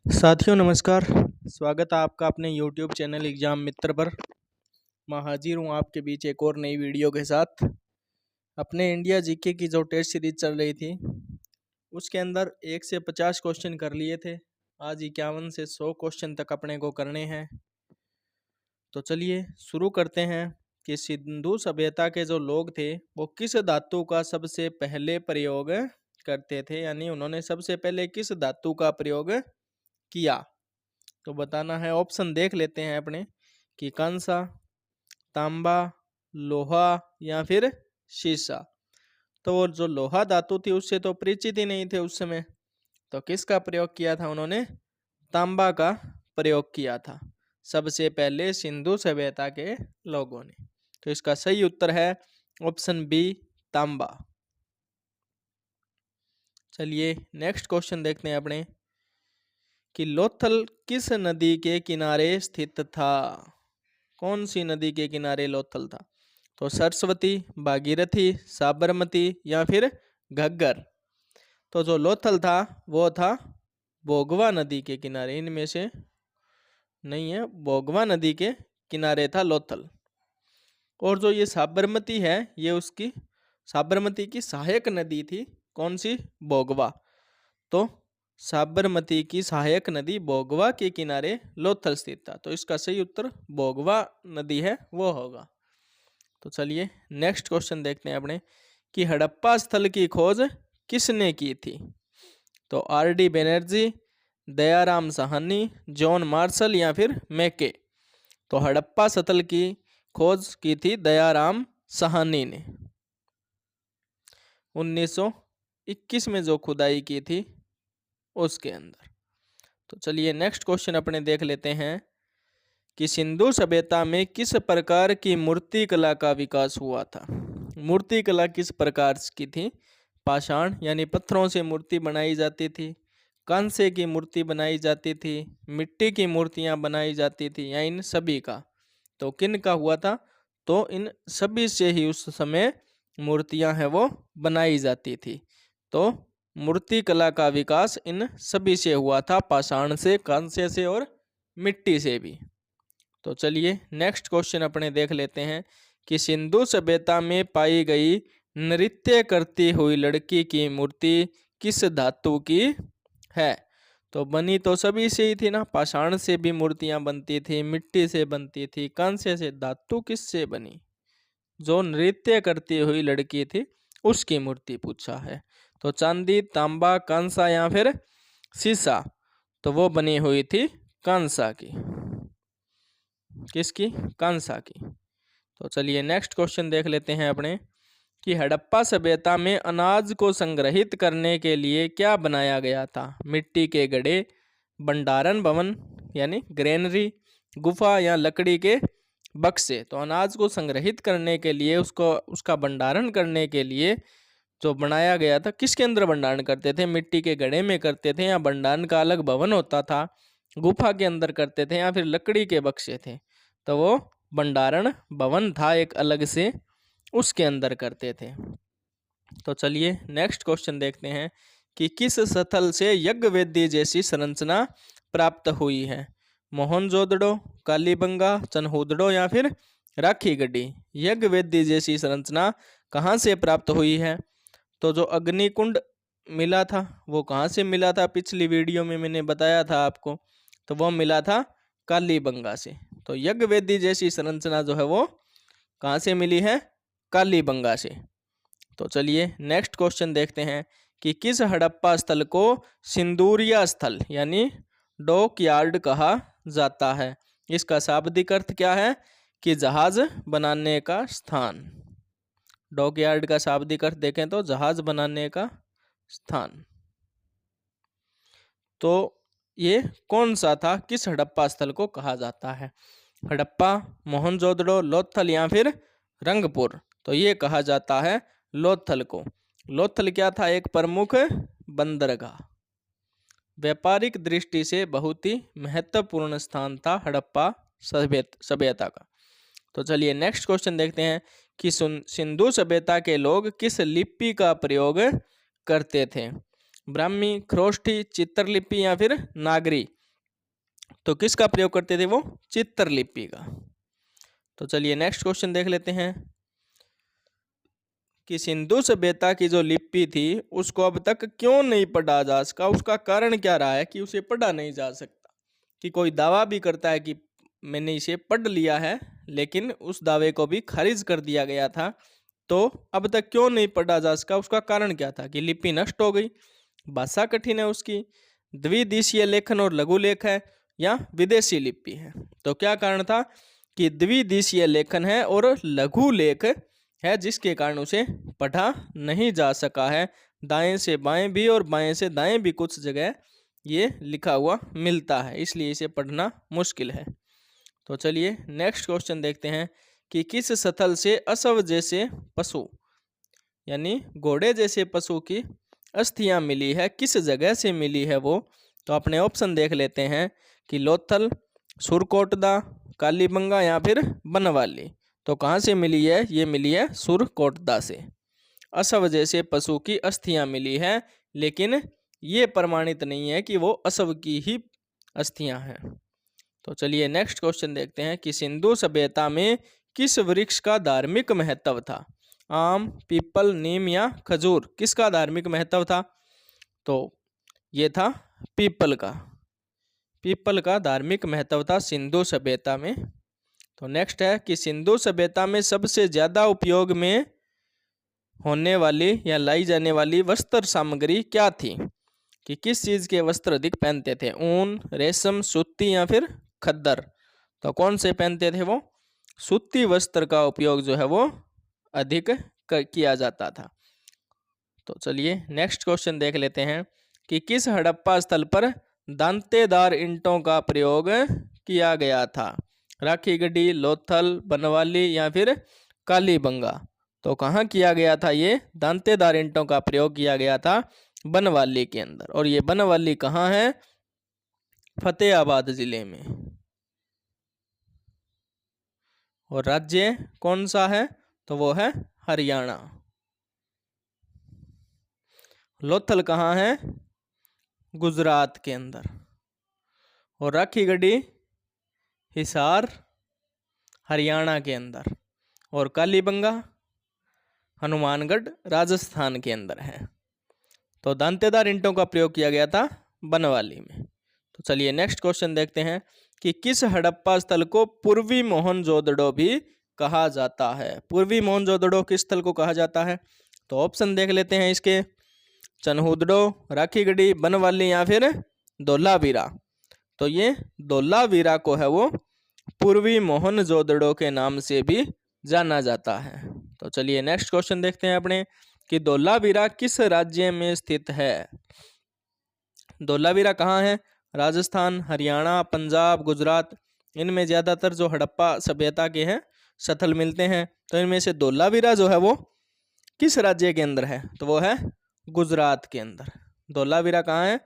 साथियों नमस्कार। स्वागत है आपका अपने YouTube चैनल एग्जाम मित्र पर। मैं हाजिर हूँ आपके बीच एक और नई वीडियो के साथ। अपने इंडिया जीके की जो टेस्ट सीरीज चल रही थी उसके अंदर 1 से 50 क्वेश्चन कर लिए थे। आज 51 से 100 क्वेश्चन तक अपने को करने हैं। तो चलिए शुरू करते हैं कि सिंधु सभ्यता के जो लोग थे वो किस धातु का सबसे पहले प्रयोग करते थे, यानी उन्होंने सबसे पहले किस धातु का प्रयोग किया। तो बताना है। ऑप्शन देख लेते हैं अपने कि कांसा, तांबा, लोहा या फिर शीशा। तो वो जो लोहा धातु थी उससे तो परिचित ही नहीं थे उस समय, तो किसका प्रयोग किया था उन्होंने? तांबा का प्रयोग किया था सबसे पहले सिंधु सभ्यता के लोगों ने। तो इसका सही उत्तर है ऑप्शन बी, तांबा। चलिए नेक्स्ट क्वेश्चन देखते हैं अपने कि लोथल किस नदी के किनारे स्थित था। कौन सी नदी के किनारे लोथल था? तो सरस्वती, भागीरथी, साबरमती या फिर घग्गर। तो जो लोथल था वो था भोगवा नदी के किनारे, इनमें से नहीं है, भोगवा नदी के किनारे था लोथल। और जो ये साबरमती है ये उसकी साबरमती की सहायक नदी थी। कौन सी? भोगवा। तो साबरमती की सहायक नदी भोगवा के किनारे लोथल स्थित था। तो इसका सही उत्तर भोगवा नदी है वो होगा। तो चलिए नेक्स्ट क्वेश्चन देखते हैं अपने कि हड़प्पा स्थल की खोज किसने की थी। तो RD. Banerjee, Dayaram Sahni, John Marshall या फिर मैके। तो हड़प्पा स्थल की खोज की थी दयाराम साहनी ने 1921 में जो खुदाई की थी उसके अंदर। तो चलिए नेक्स्ट क्वेश्चन अपने देख लेते हैं कि सिंधु सभ्यता में किस प्रकार की मूर्ति कला का विकास हुआ था। मूर्ति कला किस प्रकार की थी? पाषाण यानी पत्थरों से मूर्ति बनाई जाती थी, कांसे की मूर्ति बनाई जाती थी, मिट्टी की मूर्तियां बनाई जाती थी, या इन सभी का? तो किन का हुआ था? तो इन सभी से ही उस समय मूर्तियां हैं वो बनाई जाती थी। तो मूर्ति कला का विकास इन सभी से हुआ था, पाषाण से, कांसे से और मिट्टी से भी। तो चलिए नेक्स्ट क्वेश्चन अपने देख लेते हैं कि सिंधु सभ्यता में पाई गई नृत्य करती हुई लड़की की मूर्ति किस धातु की है। तो बनी तो सभी से ही थी ना, पाषाण से भी मूर्तियां बनती थी, मिट्टी से बनती थी, कांसे से। धातु किससे बनी? जो नृत्य करती हुई लड़की थी उसकी मूर्ति पूछा है। तो चांदी, तांबा, कांसा या फिर शीशा। तो वो बनी हुई थी कांसा की। किसकी? कांसा की। तो चलिए नेक्स्ट क्वेश्चन देख लेते हैं अपने कि हड़प्पा सभ्यता में अनाज को संग्रहित करने के लिए क्या बनाया गया था। मिट्टी के घड़े, भंडारण भवन यानी ग्रेनरी, गुफा या लकड़ी के बक्से। तो अनाज को संग्रहित करने के लिए, उसका भंडारण करने के लिए जो बनाया गया था, किसके अंदर भंडारण करते थे? मिट्टी के घड़े में करते थे, या भंडारण का अलग भवन होता था, गुफा के अंदर करते थे, या फिर लकड़ी के बक्से थे? तो वो भंडारण भवन था एक अलग से, उसके अंदर करते थे। तो चलिए नेक्स्ट क्वेश्चन देखते हैं कि किस स्थल से यज्ञ वेदी जैसी संरचना प्राप्त हुई है। मोहनजोदड़ो, कालीबंगा, चनहुदड़ो या फिर राखी गढ़ी। यज्ञ वेदी जैसी संरचना कहाँ से प्राप्त हुई है? तो जो अग्निकुंड मिला था वो कहाँ से मिला था? पिछली वीडियो में मैंने बताया था आपको। तो वो मिला था कालीबंगा से। तो यज्ञ वेदी जैसी संरचना जो है वो कहाँ से मिली है? कालीबंगा से। तो चलिए नेक्स्ट क्वेश्चन देखते हैं कि किस हड़प्पा स्थल को सिंदूरिया स्थल यानी डॉक यार्ड कहा जाता है। इसका शाब्दिक अर्थ क्या है? कि जहाज बनाने का स्थान। डॉक यार्ड का शाब्दिक अर्थ देखें तो जहाज बनाने का स्थान। तो ये कौन सा था? किस हड़प्पा स्थल को कहा जाता है? हड़प्पा, मोहनजोदड़ो, लोथल या फिर रंगपुर। तो ये कहा जाता है लोथल को। लोथल क्या था? एक प्रमुख बंदरगाह। व्यापारिक दृष्टि से बहुत ही महत्वपूर्ण स्थान था हड़प्पा सभ्यता का। तो चलिए नेक्स्ट क्वेश्चन देखते हैं कि सिंधु सभ्यता के लोग किस लिपि का प्रयोग करते थे। ब्राह्मी, खरोष्ठी, चित्रलिपि या फिर नागरी। तो किसका प्रयोग करते थे वो? चित्रलिपि का। तो चलिए नेक्स्ट क्वेश्चन देख लेते हैं कि सिंधु सभ्यता की जो लिपि थी उसको अब तक क्यों नहीं पढ़ा जा सका, उसका कारण क्या रहा है कि उसे पढ़ा नहीं जा सकता। कि कोई दावा भी करता है कि मैंने इसे पढ़ लिया है, लेकिन उस दावे को भी खारिज कर दिया गया था। तो अब तक क्यों नहीं पढ़ा जा सका, उसका कारण क्या था? कि लिपि नष्ट हो गई, भाषा कठिन है उसकी, द्विदिशीय लेखन और लघु लेख है, या विदेशी लिपि है। तो क्या कारण था? कि द्विदिशीय लेखन है और लघु लेख है, जिसके कारण उसे पढ़ा नहीं जा सका है। दाएं से बाएं भी और बाएं से दाएं भी कुछ जगह ये लिखा हुआ मिलता है, इसलिए इसे पढ़ना मुश्किल है। तो चलिए नेक्स्ट क्वेश्चन देखते हैं कि किस स्थल से असव जैसे पशु यानी घोड़े जैसे पशु की अस्थियां मिली है, किस जगह से मिली है वो? तो अपने ऑप्शन देख लेते हैं कि लोथल, सुरकोटदा, कालीबंगा या फिर बनवाली। तो कहाँ से मिली है? ये मिली है सुरकोटदा से। असव जैसे पशु की अस्थियां मिली है, लेकिन ये प्रमाणित नहीं है कि वो असव की ही अस्थियां हैं। तो चलिए नेक्स्ट क्वेश्चन देखते हैं कि सिंधु सभ्यता में किस वृक्ष का धार्मिक महत्व था? आम, पीपल, नीम या खजूर? किसका धार्मिक महत्व था? तो ये था पीपल का। पीपल का धार्मिक महत्व था सिंधु सभ्यता में। तो नेक्स्ट है कि सिंधु सभ्यता में सबसे ज्यादा उपयोग में होने वाली या लाई जाने वाली वस्त्र सामग्री क्या थी? कि किस चीज के वस्त्र अधिक पहनते थे? ऊन, रेशम, सूती या फिर खद्दर? तो कौन से पहनते थे वो? सूती वस्त्र का उपयोग जो है वो अधिक किया जाता था। तो चलिए नेक्स्ट क्वेश्चन देख लेते हैं कि किस हड़प्पा स्थल पर दांतेदार ईंटों का प्रयोग किया गया था? राखी गढ़ी, लोथल, बनवाली या फिर कालीबंगा? तो कहाँ किया गया था? ये दांतेदार ईंटों का प्रयोग किया गया था बनवाली के अंदर। और ये बनवाली कहाँ है? फतेहाबाद जिले में। और राज्य कौन सा है? तो वो है हरियाणा। लोथल कहाँ है? गुजरात के अंदर। और राखी गढ़ी हिसार हरियाणा के अंदर। और कालीबंगा हनुमानगढ़ राजस्थान के अंदर है। तो दांतेदार ईंटों का प्रयोग किया गया था बनवाली में। तो चलिए नेक्स्ट क्वेश्चन देखते हैं कि किस हड़प्पा स्थल को पूर्वी मोहनजोदड़ो भी कहा जाता है? पूर्वी मोहनजोदड़ो किस स्थल को कहा जाता है? तो ऑप्शन देख लेते हैं इसके। चन्हूदड़ो, राखीगढ़ी, बनवाली या फिर धोलावीरा? तो ये धोलावीरा को है वो पूर्वी मोहनजोदड़ो के नाम से भी जाना जाता है। तो चलिए नेक्स्ट क्वेश्चन देखते हैं अपने कि धोलावीरा किस राज्य में स्थित है? धोलावीरा कहाँ है? राजस्थान, हरियाणा, पंजाब, गुजरात? इनमें ज्यादातर जो हड़प्पा सभ्यता के हैं स्थल मिलते हैं। तो इनमें से धोलावीरा जो है वो किस राज्य के अंदर है? तो वो है गुजरात के अंदर। धोलावीरा कहाँ है?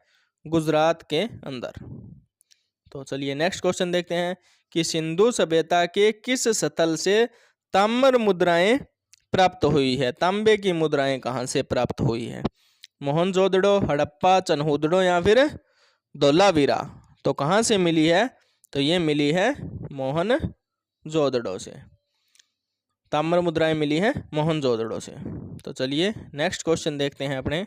गुजरात के अंदर। तो चलिए नेक्स्ट क्वेश्चन देखते हैं कि सिंधु सभ्यता के किस स्थल से ताम्र मुद्राएं प्राप्त हुई है? तांबे की मुद्राएं कहाँ से प्राप्त हुई है? मोहनजोदड़ो, हड़प्पा, चन्हूदड़ो या फिर धोलावीरा? तो कहाँ से मिली है? तो ये मिली है मोहनजोदड़ो से। ताम्र मुद्राएं मिली है मोहनजोदड़ो से। तो चलिए नेक्स्ट क्वेश्चन देखते हैं अपने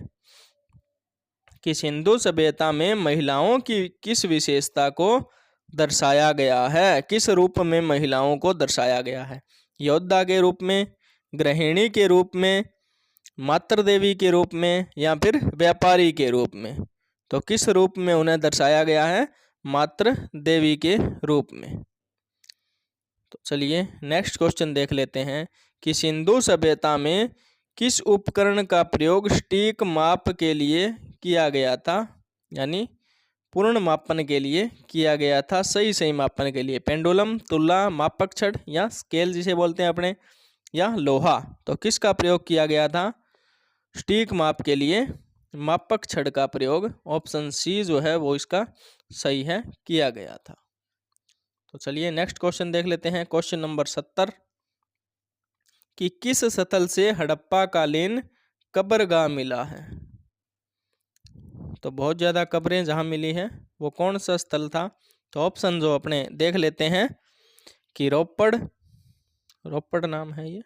कि सिंधु सभ्यता में महिलाओं की किस विशेषता को दर्शाया गया है? किस रूप में महिलाओं को दर्शाया गया है? योद्धा के रूप में, गृहिणी के रूप में, मातृ देवी के रूप में या फिर व्यापारी के रूप में? तो किस रूप में उन्हें दर्शाया गया है? मातृ देवी के रूप में। तो चलिए नेक्स्ट क्वेश्चन देख लेते हैं कि सिंधु सभ्यता में किस उपकरण का प्रयोग सटीक माप के लिए किया गया था? यानी पूर्ण मापन के लिए किया गया था, सही मापन के लिए। पेंडुलम, तुला, मापक छड़ या स्केल जिसे बोलते हैं अपने, या लोहा? तो किसका प्रयोग किया गया था सटीक माप के लिए? मापक छड़ का प्रयोग, ऑप्शन सी जो है वो इसका सही है, किया गया था। तो चलिए नेक्स्ट क्वेश्चन देख लेते हैं। क्वेश्चन नंबर 70 कि किस स्थल से हड़प्पा कालीन कब्रगाह मिला है? तो बहुत ज़्यादा कब्रें जहाँ मिली है वो कौन सा स्थल था? तो ऑप्शन जो अपने देख लेते हैं कि रोपड़, रोपड़ नाम है ये,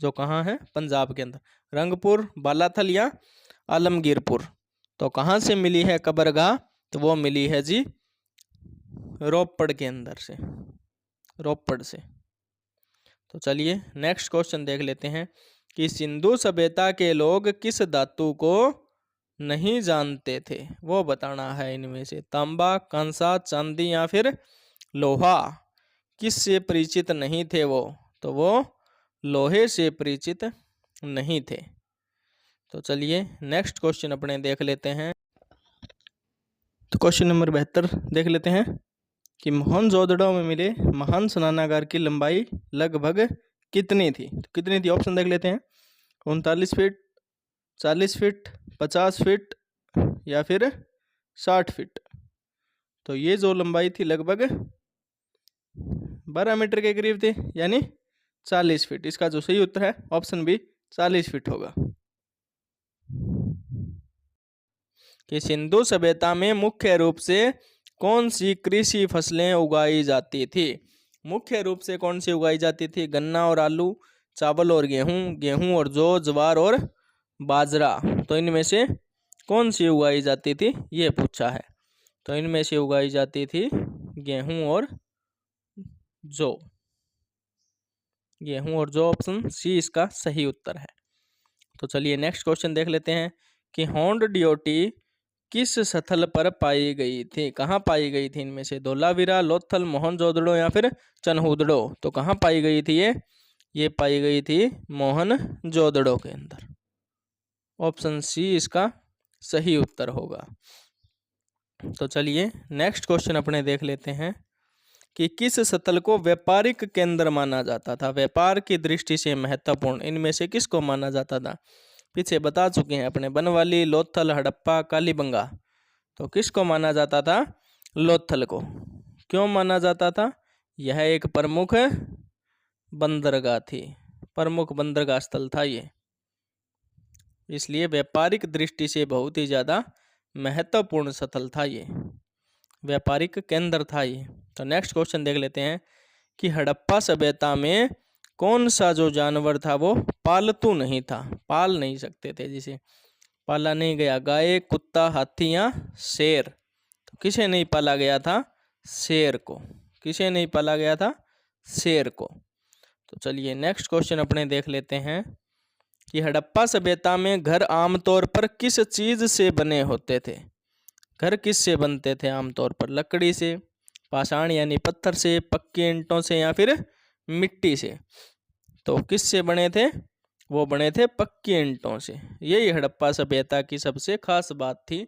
जो कहाँ है? पंजाब के अंदर। रंगपुर, बालाथल या आलमगीरपुर। तो कहाँ से मिली है कब्रगाह? तो वो मिली है जी रोपड़ के अंदर से, रोपड़ से। तो चलिए नेक्स्ट क्वेश्चन देख लेते हैं कि सिंधु सभ्यता के लोग किस धातु को नहीं जानते थे? वो बताना है इनमें से। तांबा, कांसा, चांदी या फिर लोहा। किस से परिचित नहीं थे वो? तो वो लोहे से परिचित नहीं थे। तो चलिए नेक्स्ट क्वेश्चन अपने देख लेते हैं। तो क्वेश्चन नंबर 72 देख लेते हैं कि मोहनजोदड़ो में मिले महान स्नानागार की लंबाई लगभग कितनी थी? तो कितनी थी ऑप्शन देख लेते हैं। 39 फीट, 40 फीट, 50 फीट या फिर 60 फीट। तो ये जो लंबाई थी लगभग 12 मीटर के करीब थी, यानी 40 फीट। इसका जो सही उत्तर है ऑप्शन बी 40 फीट होगा। कि सिंधु सभ्यता में मुख्य रूप से कौन सी कृषि फसलें उगाई जाती थी? मुख्य रूप से कौन सी उगाई जाती थी? गन्ना और आलू, चावल और गेहूं, गेहूं और जौ, ज्वार और बाजरा। तो इनमें से कौन सी उगाई जाती थी ये पूछा है। तो इनमें से उगाई जाती थी गेहूं और जौ। गेहूं और जौ, ऑप्शन सी इसका सही उत्तर है। तो चलिए नेक्स्ट क्वेश्चन देख लेते हैं कि होंड डियोटी किस स्थल पर पाई गई थी? कहाँ पाई गई थी इनमें से? धोलावीरा, लोथल, मोहनजोदड़ो या फिर चनहूदड़ो। तो कहाँ पाई गई थी ये पाई गई थी मोहनजोदड़ो के अंदर। ऑप्शन सी इसका सही उत्तर होगा। तो चलिए नेक्स्ट क्वेश्चन अपने देख लेते हैं कि किस स्थल को व्यापारिक केंद्र माना जाता था? व्यापार की दृष्टि से महत्वपूर्ण इनमें से किसको माना जाता था? पीछे बता चुके हैं अपने, बनवाली, लोथल, हड़प्पा, कालीबंगा। तो किसको माना जाता था? लोथल को। क्यों माना जाता था? यह एक प्रमुख बंदरगाह थी, प्रमुख बंदरगाह स्थल था ये, इसलिए व्यापारिक दृष्टि से बहुत ही ज़्यादा महत्वपूर्ण स्थल था ये, व्यापारिक केंद्र था ये। तो नेक्स्ट क्वेश्चन देख लेते हैं कि हड़प्पा सभ्यता में कौन सा जो जानवर था वो पालतू नहीं था, पाल नहीं सकते थे, जिसे पाला नहीं गया? गाय, कुत्ता, हाथी या शेर। तो किसे नहीं पाला गया था? शेर को। किसे नहीं पाला गया था? शेर को। तो चलिए नेक्स्ट क्वेश्चन अपने देख लेते हैं कि हड़प्पा सभ्यता में घर आमतौर पर किस चीज से बने होते थे? घर किस से बनते थे आमतौर पर? लकड़ी से, पाषाण यानी पत्थर से, पक्के ईंटों से या फिर मिट्टी से। तो किस से बने थे? वो बने थे पक्के ईंटों से। यही हड़प्पा सभ्यता की सबसे खास बात थी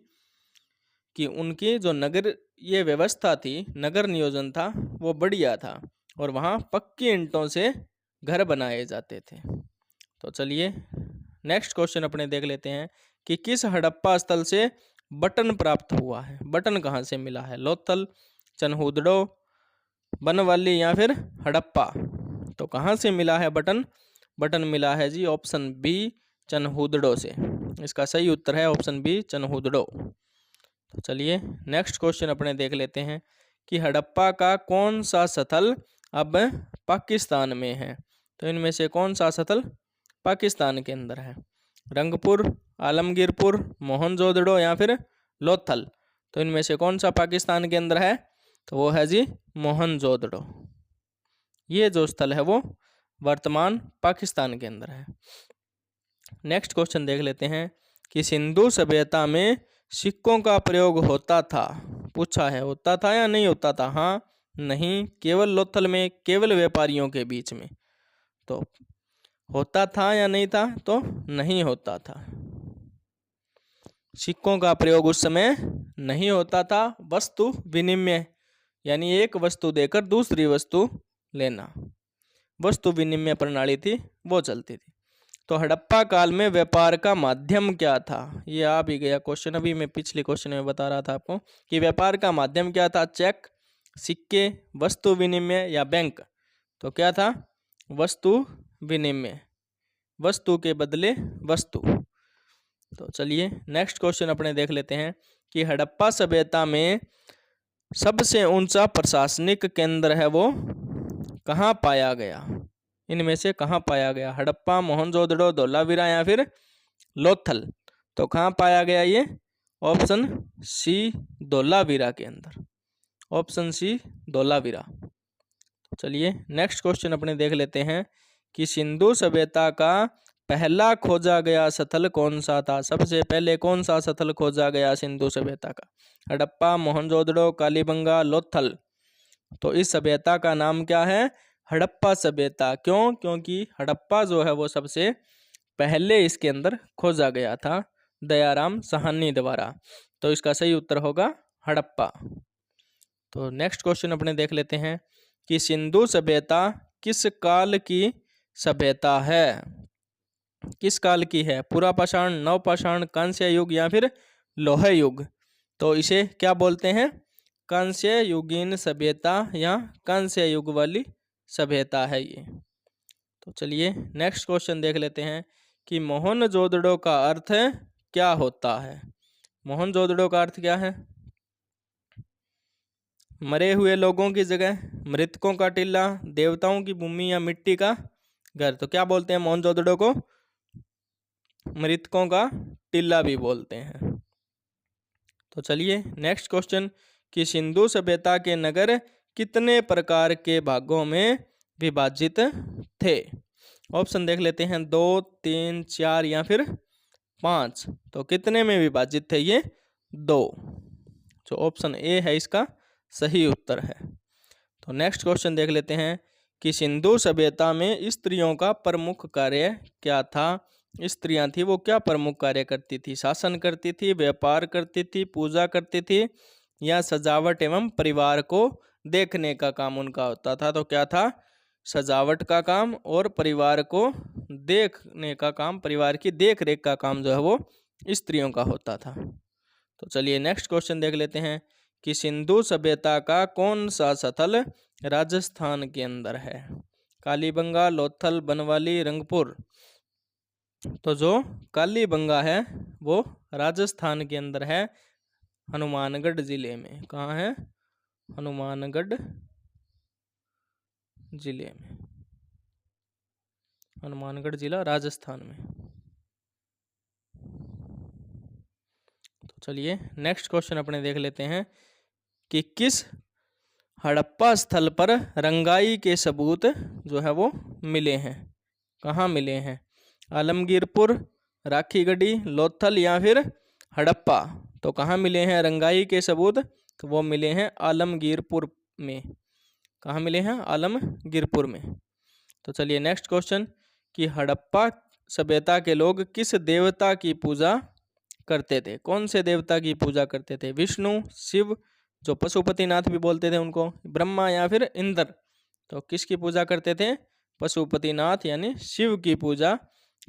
कि उनकी जो नगर ये व्यवस्था थी, नगर नियोजन था, वो बढ़िया था और वहाँ पक्के ईंटों से घर बनाए जाते थे। तो चलिए नेक्स्ट क्वेश्चन अपने देख लेते हैं कि किस हड़प्पा स्थल से बटन प्राप्त हुआ है? बटन कहाँ से मिला है? लोथल, चनहूदड़ो, बनवाली या फिर हड़प्पा। तो कहाँ से मिला है बटन? बटन मिला है जी ऑप्शन बी चनहूदड़ो से। इसका सही उत्तर है ऑप्शन बी चनहूदड़ो। तो चलिए नेक्स्ट क्वेश्चन अपने देख लेते हैं कि हड़प्पा का कौन सा स्थल अब पाकिस्तान में है? तो इनमें से कौन सा स्थल पाकिस्तान के अंदर है? रंगपुर, आलमगीरपुर, मोहनजोदड़ो या फिर लोथल। तो इनमें से कौन सा पाकिस्तान के अंदर है? तो वो है जी मोहनजोदड़ो। ये जो स्थल है वो वर्तमान पाकिस्तान के अंदर है। नेक्स्ट क्वेश्चन देख लेते हैं कि सिंधु सभ्यता में सिक्कों का प्रयोग होता था? पूछा है होता था या नहीं होता था? हाँ, नहीं, केवल लोथल में, केवल व्यापारियों के बीच में। तो होता था या नहीं था? तो नहीं होता था। सिक्कों का प्रयोग उस समय नहीं होता था। वस्तु विनिमय यानी एक वस्तु देकर दूसरी वस्तु लेना, वस्तु विनिमय प्रणाली थी, वो चलती थी। तो हड़प्पा काल में व्यापार का माध्यम क्या था? ये आ भी गया क्वेश्चन, अभी मैं पिछले क्वेश्चन में बता रहा था आपको कि व्यापार का माध्यम क्या था? चेक, सिक्के, वस्तु विनिमय या बैंक। तो क्या था? वस्तु विनिमय, वस्तु के बदले वस्तु। तो चलिए नेक्स्ट क्वेश्चन अपने देख लेते हैं कि हड़प्पा सभ्यता में सबसे ऊंचा प्रशासनिक केंद्र है वो कहाँ पाया गया? इनमें से कहाँ पाया गया? हड़प्पा, मोहनजोदड़ो, धोलावीरा या फिर लोथल? तो कहाँ पाया गया ये? ऑप्शन सी धोलावीरा के अंदर, ऑप्शन सी धोलावीरा। चलिए नेक्स्ट क्वेश्चन अपने देख लेते हैं कि सिंधु सभ्यता का पहला खोजा गया स्थल कौन सा था? सबसे पहले कौन सा स्थल खोजा गया सिंधु सभ्यता का? हड़प्पा, मोहनजोदड़ो, कालीबंगा, लोथल? तो इस सभ्यता का नाम क्या है? हड़प्पा सभ्यता। क्यों? क्योंकि हड़प्पा जो है वो सबसे पहले इसके अंदर खोजा गया था दयाराम साहनी द्वारा। तो इसका सही उत्तर होगा हड़प्पा। तो नेक्स्ट क्वेश्चन अपने देख लेते हैं कि सिंधु सभ्यता किस काल की सभ्यता है? किस काल की है? पुरापाषाण, नवपाषाण, कांस्य युग या फिर लोह युग? तो इसे क्या बोलते हैं? कांस्य युगीन सभ्यता या कांस्य युग वाली सभ्यता है ये। तो चलिए नेक्स्ट क्वेश्चन देख लेते हैं कि मोहनजोदड़ो का अर्थ क्या होता है? मोहनजोदड़ो का अर्थ क्या है? मरे हुए लोगों की जगह, मृतकों का टीला, देवताओं की भूमि या मिट्टी का घर? तो क्या बोलते हैं मोहनजोदड़ो को? मृतकों का टीला भी बोलते हैं। तो चलिए नेक्स्ट क्वेश्चन कि सिंधु सभ्यता के नगर कितने प्रकार के भागों में विभाजित थे? ऑप्शन देख लेते हैं, 2, 3, 4 या फिर 5। तो कितने में विभाजित थे ये? 2। जो ऑप्शन ए है इसका सही उत्तर है। तो नेक्स्ट क्वेश्चन देख लेते हैं कि सिंधु सभ्यता में स्त्रियों का प्रमुख कार्य क्या था? स्त्रियां थी वो क्या प्रमुख कार्य करती थी? शासन करती थी, व्यापार करती थी, पूजा करती थी या सजावट एवं परिवार को देखने का काम उनका होता था? तो क्या था? सजावट का काम और परिवार को देखने का काम, परिवार की देख रेख का काम जो है वो स्त्रियों का होता था। तो चलिए नेक्स्ट क्वेश्चन देख लेते हैं कि सिंधु सभ्यता का कौन सा स्थल राजस्थान के अंदर है? कालीबंगा, लोथल, बनवाली, रंगपुर? तो जो कालीबंगा है वो राजस्थान के अंदर है, हनुमानगढ़ जिले में। कहाँ है? हनुमानगढ़ जिले में, हनुमानगढ़ जिला राजस्थान में। तो चलिए नेक्स्ट क्वेश्चन अपने देख लेते हैं कि किस हड़प्पा स्थल पर रंगाई के सबूत जो है वो मिले हैं? कहाँ मिले हैं? आलमगीरपुर, राखीगढ़ी, लोथल या फिर हड़प्पा? तो कहाँ मिले हैं रंगाई के सबूत? तो वो मिले हैं आलमगीरपुर में। कहाँ मिले हैं? आलमगीरपुर में। तो चलिए नेक्स्ट क्वेश्चन कि हड़प्पा सभ्यता के लोग किस देवता की पूजा करते थे? कौन से देवता की पूजा करते थे? विष्णु, शिव, जो पशुपतिनाथ भी बोलते थे उनको, ब्रह्मा या फिर इंद्र? तो किसकी पूजा करते थे? पशुपतिनाथ यानी शिव की पूजा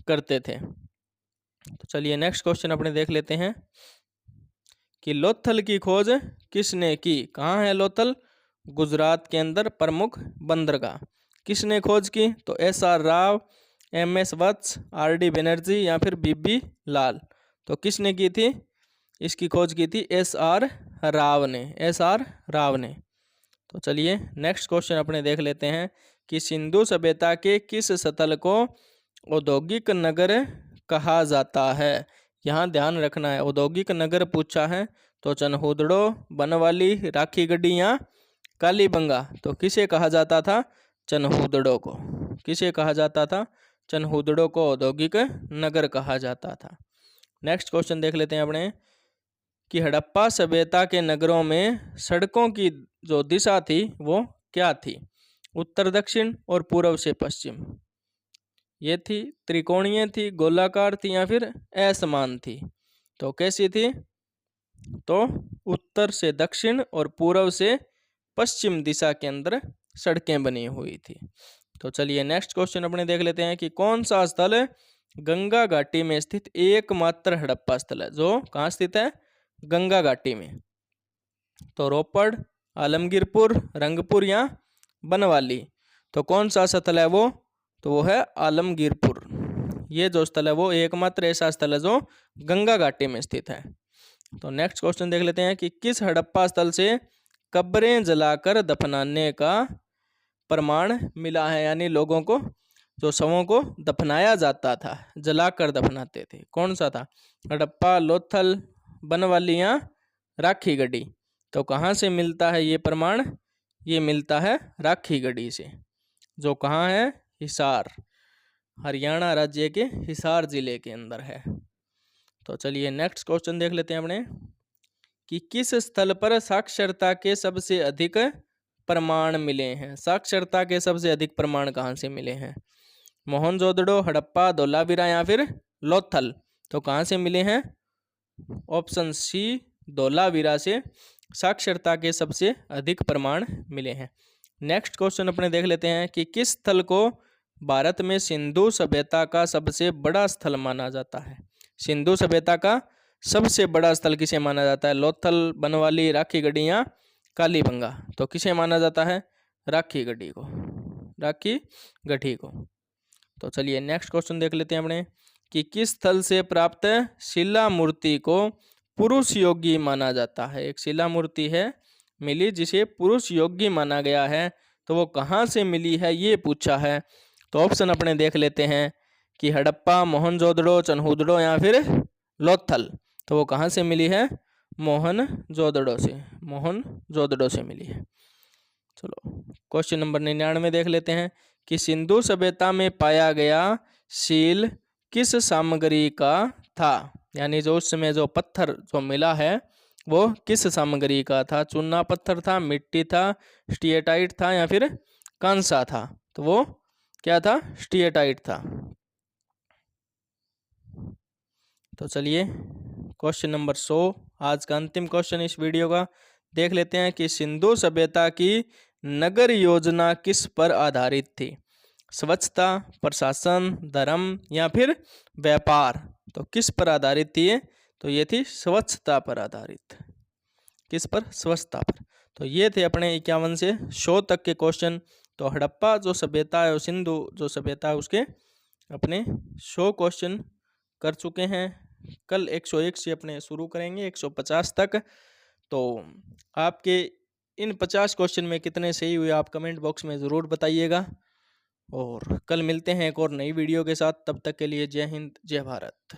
करते थे। तो चलिए नेक्स्ट क्वेश्चन अपने देख लेते हैं कि लोथल की खोज किसने की? कहाँ है लोथल? गुजरात के अंदर प्रमुख बंदरगाह। किसने खोज की? तो SR राव, MS वत्स, RD बनर्जी या फिर BB लाल? तो किसने की थी? इसकी खोज की थी SR राव ने, SR राव ने। तो चलिए नेक्स्ट क्वेश्चन अपने देख लेते हैं कि सिंधु सभ्यता के किस स्थल को औद्योगिक नगर कहा जाता है? यहाँ ध्यान रखना है, औद्योगिक नगर पूछा है तो चनहुदड़ो, बनवाली, राखीगढ़ी या कालीबंगा? तो किसे कहा जाता था? चनहुदड़ो को। किसे कहा जाता था? चनहुदड़ो को औद्योगिक नगर कहा जाता था। नेक्स्ट क्वेश्चन देख लेते हैं अपने कि हड़प्पा सभ्यता के नगरों में सड़कों की जो दिशा थी वो क्या थी? उत्तर दक्षिण और पूर्व से पश्चिम? ये थी त्रिकोणीय थी, गोलाकार थी या फिर असमान थी? तो कैसी थी? तो उत्तर से दक्षिण और पूर्व से पश्चिम दिशा के अंदर सड़कें बनी हुई थी। तो चलिए नेक्स्ट क्वेश्चन अपने देख लेते हैं कि कौन सा स्थल गंगा घाटी में स्थित एकमात्र हड़प्पा स्थल है? जो कहाँ स्थित है? गंगा घाटी में। तो रोपड़, आलमगीरपुर, रंगपुर या बनवाली? तो कौन सा स्थल है वो? तो वो है आलमगीरपुर। ये जो स्थल है वो एकमात्र ऐसा स्थल है जो गंगा घाटी में स्थित है। तो नेक्स्ट क्वेश्चन देख लेते हैं कि किस हड़प्पा स्थल से कब्रें जलाकर दफनाने का प्रमाण मिला है, यानी लोगों को जो शवों को दफनाया जाता था जलाकर दफनाते थे, कौन सा था? हड़प्पा, लोथल, बनवाली या राखी गढ़ी। तो कहाँ से मिलता है ये प्रमाण? ये मिलता है राखी गढ़ी से, जो कहाँ है? हिसार, हरियाणा राज्य के हिसार जिले के अंदर है। तो चलिए नेक्स्ट क्वेश्चन देख लेते हैं अपने कि किस स्थल पर साक्षरता के सबसे अधिक प्रमाण मिले हैं। साक्षरता के सबसे अधिक प्रमाण कहाँ से मिले हैं? मोहनजोदड़ो, हड़प्पा, धोलावीरा या फिर लोथल। तो कहाँ से मिले हैं? ऑप्शन सी, धोलावीरा से साक्षरता के सबसे अधिक प्रमाण मिले हैं। नेक्स्ट क्वेश्चन अपने देख लेते हैं कि किस स्थल को भारत में सिंधु सभ्यता का सबसे बड़ा स्थल माना जाता है। सिंधु सभ्यता का सबसे बड़ा स्थल किसे माना जाता है? लोथल, बनवाली, राखी गढ़ी या कालीबंगा। तो किसे माना जाता है? राखी गढ़ी को, राखी गढ़ी को। तो चलिए नेक्स्ट क्वेश्चन देख लेते हैं अपने कि किस स्थल से प्राप्त शिला मूर्ति को पुरुष योगी माना जाता है। एक शिला मूर्ति है मिली जिसे पुरुष योगी माना गया है, तो वो कहाँ से मिली है ये पूछा है। तो ऑप्शन अपने देख लेते हैं कि हड़प्पा, मोहनजोदड़ो, चन्हूदड़ो या फिर लोथल। तो वो कहाँ से मिली है? मोहनजोदड़ो से, मोहनजोदड़ो से मिली है। चलो क्वेश्चन नंबर 99 देख लेते हैं कि सिंधु सभ्यता में पाया गया शील किस सामग्री का था, यानी जो उस समय जो पत्थर जो मिला है वो किस सामग्री का था? चूना पत्थर था, मिट्टी था, स्टीएटाइट था या फिर कांसा था? तो वो क्या था? स्टीएटाइट था। तो चलिए क्वेश्चन नंबर 100, आज का अंतिम क्वेश्चन इस वीडियो का, देख लेते हैं कि सिंधु सभ्यता की नगर योजना किस पर आधारित थी? स्वच्छता, प्रशासन, धर्म या फिर व्यापार। तो किस पर आधारित थी ये? तो ये थी स्वच्छता पर आधारित। किस पर? स्वच्छता पर। तो ये थे अपने 51 से 100 तक के क्वेश्चन। तो हड़प्पा जो सभ्यता है और सिंधु जो सभ्यता है उसके अपने 100 क्वेश्चन कर चुके हैं। कल 101 से अपने शुरू करेंगे 150 तक। तो आपके इन 50 क्वेश्चन में कितने सही हुए आप कमेंट बॉक्स में ज़रूर बताइएगा। और कल मिलते हैं एक और नई वीडियो के साथ, तब तक के लिए जय हिंद, जय भारत।